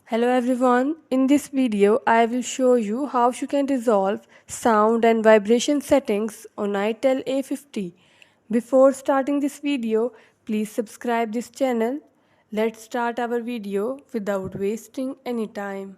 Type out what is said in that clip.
Hello everyone, in this video I will show you how you can resolve sound and vibration settings on itel A50. Before starting this video, please subscribe this channel. Let's start our video without wasting any time.